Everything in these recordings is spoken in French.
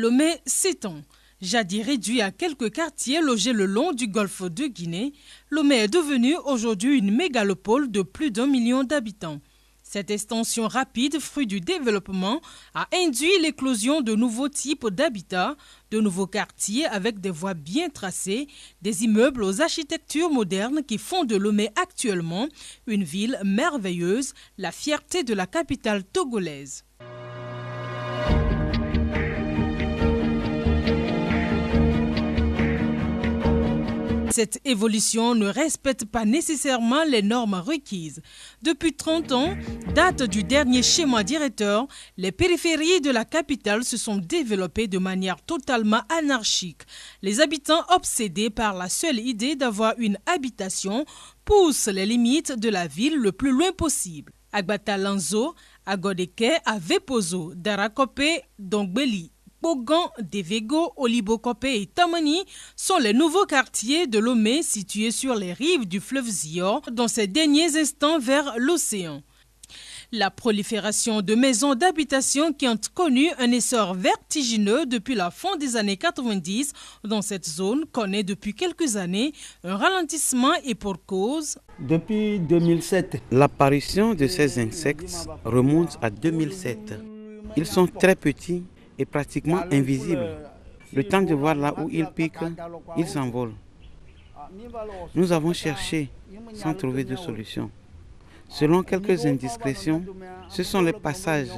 Lomé s'étend. Jadis réduit à quelques quartiers logés le long du golfe de Guinée, Lomé est devenue aujourd'hui une mégalopole de plus d'1 million d'habitants. Cette extension rapide, fruit du développement, a induit l'éclosion de nouveaux types d'habitats, de nouveaux quartiers avec des voies bien tracées, des immeubles aux architectures modernes qui font de Lomé actuellement une ville merveilleuse, la fierté de la capitale togolaise. Cette évolution ne respecte pas nécessairement les normes requises. Depuis 30 ans, date du dernier schéma directeur, les périphéries de la capitale se sont développées de manière totalement anarchique. Les habitants, obsédés par la seule idée d'avoir une habitation, poussent les limites de la ville le plus loin possible. Agbata Lanzo, Agodeke, Avepozo, Darakope, Dongbeli, Bogan, Devego, Olibokope et Tamani sont les nouveaux quartiers de Lomé situés sur les rives du fleuve Zior dans ces derniers instants vers l'océan. La prolifération de maisons d'habitation qui ont connu un essor vertigineux depuis la fin des années 90 dans cette zone connaît depuis quelques années un ralentissement et pour cause. Depuis 2007, l'apparition de ces insectes remonte à 2007. Ils sont très petits et pratiquement invisibles. Le temps de voir là où ils piquent, ils s'envolent. Nous avons cherché sans trouver de solution. Selon quelques indiscrétions, ce sont les passages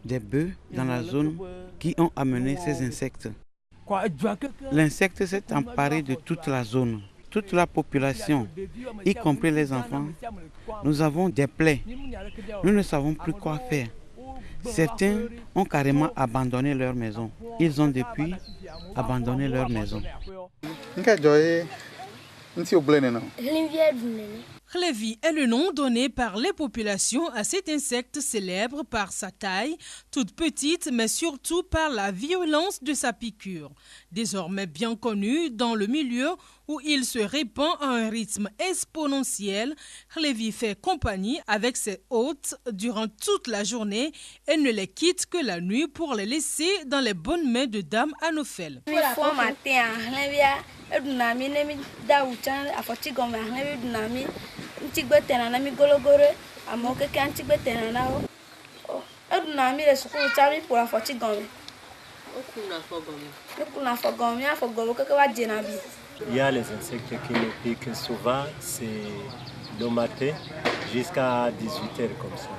des bœufs dans la zone qui ont amené ces insectes. L'insecte s'est emparé de toute la zone, toute la population, y compris les enfants. Nous avons des plaies. Nous ne savons plus quoi faire. Certains ont carrément abandonné leur maison. Ils ont depuis abandonné leur maison. Khlevi est le nom donné par les populations à cet insecte célèbre par sa taille, toute petite, mais surtout par la violence de sa piqûre. Désormais bien connu dans le milieu où il se répand à un rythme exponentiel, Khlevi fait compagnie avec ses hôtes durant toute la journée et ne les quitte que la nuit pour les laisser dans les bonnes mains de Dame Anophel. Il y a les insectes qui nous piquent souvent, c'est le matin jusqu'à 18h comme ça.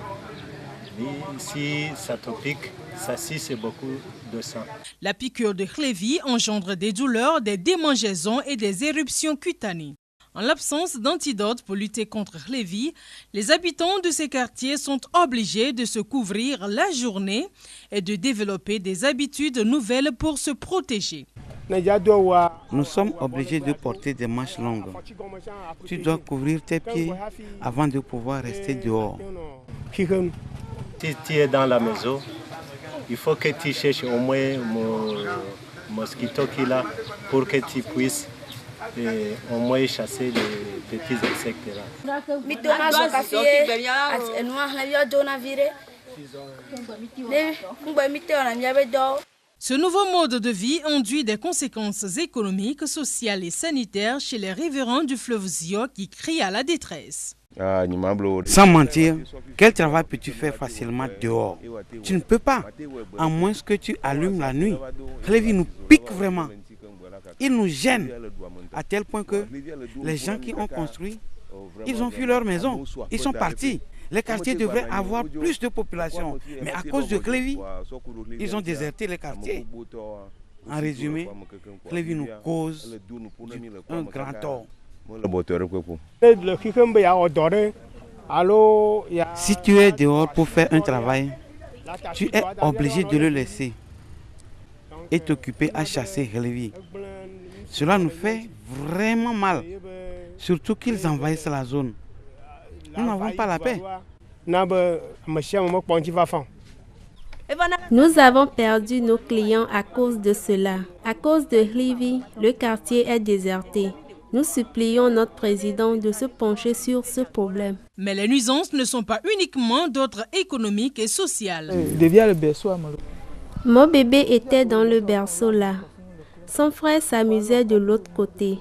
Et si ça te pique, ça c'est beaucoup de sang. La piqûre de Khlevi engendre des douleurs, des démangeaisons et des éruptions cutanées. En l'absence d'antidote pour lutter contre Khlevi, les habitants de ces quartiers sont obligés de se couvrir la journée et de développer des habitudes nouvelles pour se protéger. Nous sommes obligés de porter des manches longues. Tu dois couvrir tes pieds avant de pouvoir rester dehors. Si tu es dans la maison, il faut que tu cherches au moins un mosquito qui est là pour que tu puisses au moins chasser les petits insectes là. Ce nouveau mode de vie induit des conséquences économiques, sociales et sanitaires chez les riverains du fleuve Zio qui crient à la détresse. Sans mentir, quel travail peux-tu faire facilement dehors? Tu ne peux pas, à moins que tu allumes la nuit. Khlevi nous pique vraiment. Il nous gêne à tel point que les gens qui ont construit, ils ont fui leur maison. Ils sont partis. Les quartiers devraient avoir plus de population. Mais à cause de Khlevi, ils ont déserté les quartiers. En résumé, Khlevi nous cause un grand tort. Si tu es dehors pour faire un travail, tu es obligé de le laisser et t'occuper à chasser Khlevi. Cela nous fait vraiment mal, surtout qu'ils envahissent la zone. Nous n'avons pas la paix. Nous avons perdu nos clients à cause de cela. À cause de Khlevi, le quartier est déserté. Nous supplions notre président de se pencher sur ce problème. Mais les nuisances ne sont pas uniquement d'ordre économique et social. Mon bébé était dans le berceau là. Son frère s'amusait de l'autre côté.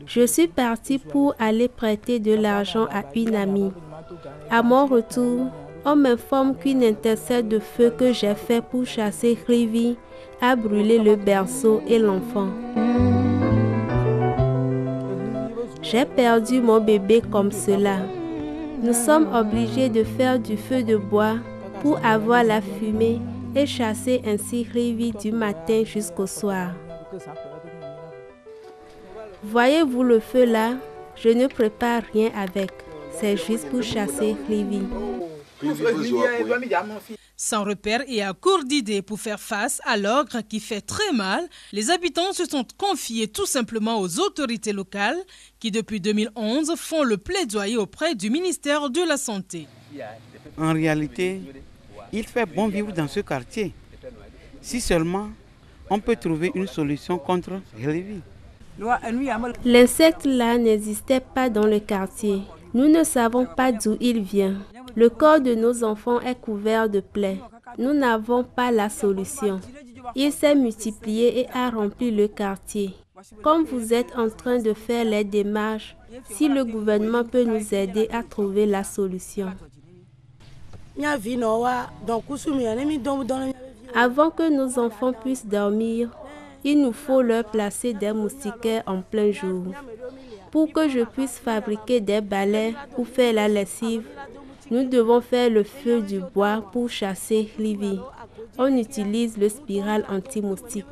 Je suis partie pour aller prêter de l'argent à une amie. À mon retour, on m'informe qu'une intercelle de feu que j'ai fait pour chasser Hlivi a brûlé le berceau et l'enfant. J'ai perdu mon bébé comme cela. Nous sommes obligés de faire du feu de bois pour avoir la fumée et chasser ainsi Hlivi du matin jusqu'au soir. Voyez-vous le feu là? Je ne prépare rien avec. C'est juste pour chasser Hlivi. Sans repère et à court d'idées pour faire face à l'ogre qui fait très mal, les habitants se sont confiés tout simplement aux autorités locales qui depuis 2011 font le plaidoyer auprès du ministère de la Santé. En réalité, il fait bon vivre dans ce quartier. Si seulement on peut trouver une solution contre Hlivi. L'insecte là n'existait pas dans le quartier. Nous ne savons pas d'où il vient. Le corps de nos enfants est couvert de plaies. Nous n'avons pas la solution. Il s'est multiplié et a rempli le quartier. Comme vous êtes en train de faire les démarches, si le gouvernement peut nous aider à trouver la solution. Avant que nos enfants puissent dormir, il nous faut leur placer des moustiquaires en plein jour. Pour que je puisse fabriquer des balais ou faire la lessive, nous devons faire le feu du bois pour chasser Hlivi. On utilise le spiral anti-moustique.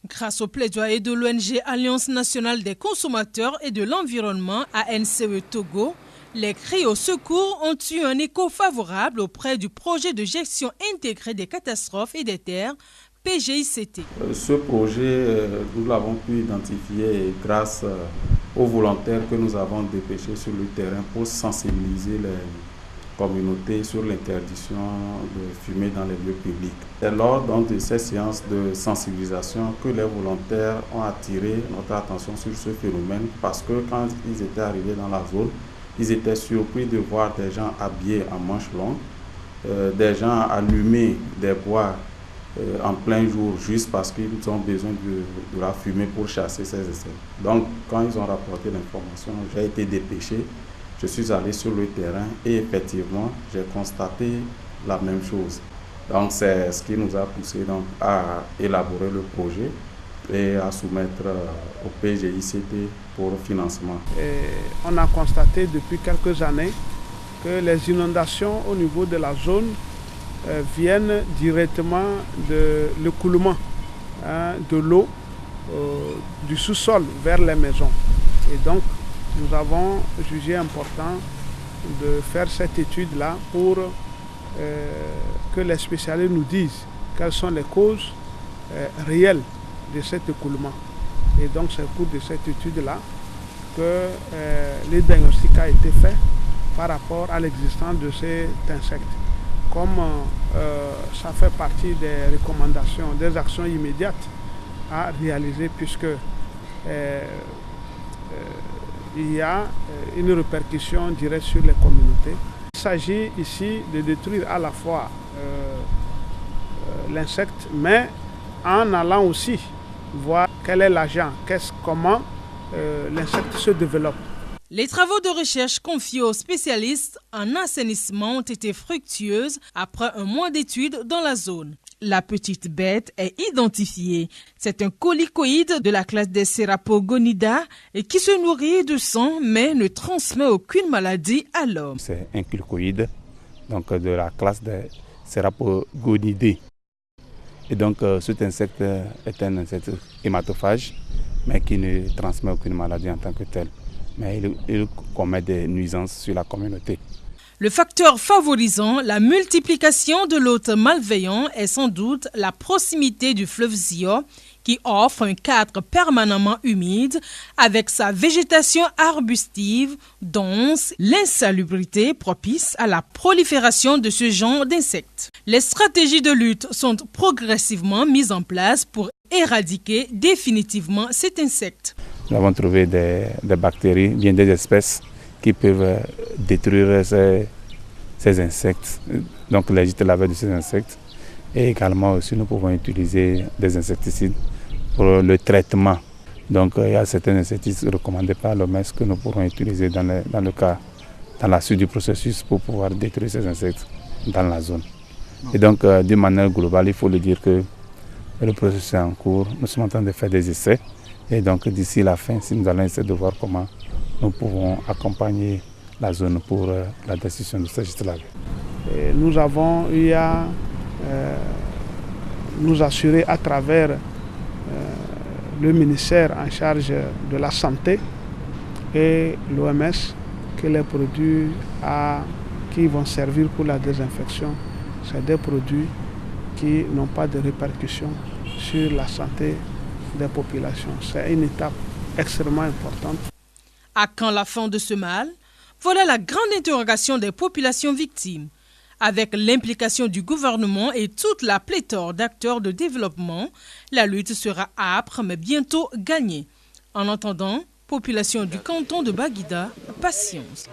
Grâce au plaidoyer de l'ONG Alliance nationale des consommateurs et de l'environnement ANCE Togo, les cris au secours ont eu un écho favorable auprès du projet de gestion intégrée des catastrophes et des terres, PGICT. Ce projet, nous l'avons pu identifier grâce aux volontaires que nous avons dépêchés sur le terrain pour sensibiliser les communautés sur l'interdiction de fumer dans les lieux publics. C'est lors de ces séances de sensibilisation que les volontaires ont attiré notre attention sur ce phénomène parce que quand ils étaient arrivés dans la zone, ils étaient surpris de voir des gens habillés en manches longues, des gens allumer des bois en plein jour juste parce qu'ils ont besoin de la fumée pour chasser ces insectes. Donc quand ils ont rapporté l'information, j'ai été dépêché, je suis allé sur le terrain et effectivement j'ai constaté la même chose. Donc c'est ce qui nous a poussé donc, à élaborer le projet et à soumettre au PGICT pour financement. On a constaté depuis quelques années que les inondations au niveau de la zone viennent directement de l'écoulement de l'eau du sous-sol vers les maisons. Et donc, nous avons jugé important de faire cette étude-là pour que les spécialistes nous disent quelles sont les causes réelles de cet écoulement. Et donc, c'est au cours de cette étude-là que le diagnostic a été fait par rapport à l'existence de cet insecte. Comme ça fait partie des recommandations, des actions immédiates à réaliser puisque il y a une répercussion directe sur les communautés. Il s'agit ici de détruire à la fois l'insecte, mais en allant aussi voir quel est l'agent, comment l'insecte se développe. Les travaux de recherche confiés aux spécialistes en assainissement ont été fructueux après un mois d'études dans la zone. La petite bête est identifiée. C'est un colicoïde de la classe des Serapogonidae et qui se nourrit de sang mais ne transmet aucune maladie à l'homme. C'est un colicoïde donc de la classe des Serapogonidae. Et donc cet insecte est un insecte hématophage mais qui ne transmet aucune maladie en tant que tel. Mais il commet des nuisances sur la communauté. Le facteur favorisant la multiplication de l'hôte malveillant est sans doute la proximité du fleuve Zio qui offre un cadre permanemment humide avec sa végétation arbustive, dense, l'insalubrité propice à la prolifération de ce genre d'insectes. Les stratégies de lutte sont progressivement mises en place pour éradiquer définitivement cet insecte. Nous avons trouvé des bactéries, bien des espèces qui peuvent détruire ces insectes, donc les gîtes laveurs de ces insectes. Et également aussi nous pouvons utiliser des insecticides pour le traitement. Donc il y a certains insecticides recommandés par l'OMS que nous pourrons utiliser dans la suite du processus pour pouvoir détruire ces insectes dans la zone. Et donc d'une manière globale, il faut le dire que le processus est en cours. Nous sommes en train de faire des essais. Et donc d'ici la fin, si nous allons essayer de voir comment nous pouvons accompagner la zone pour la destruction de ces gîtes laveurs. Nous avons eu à nous assurer à travers le ministère en charge de la santé et l'OMS que les produits qui vont servir pour la désinfection, c'est des produits qui n'ont pas de répercussions sur la santé des populations. C'est une étape extrêmement importante. À quand la fin de ce mal? Voilà la grande interrogation des populations victimes. Avec l'implication du gouvernement et toute la pléthore d'acteurs de développement, la lutte sera âpre mais bientôt gagnée. En attendant, population du canton de Baguida, patience.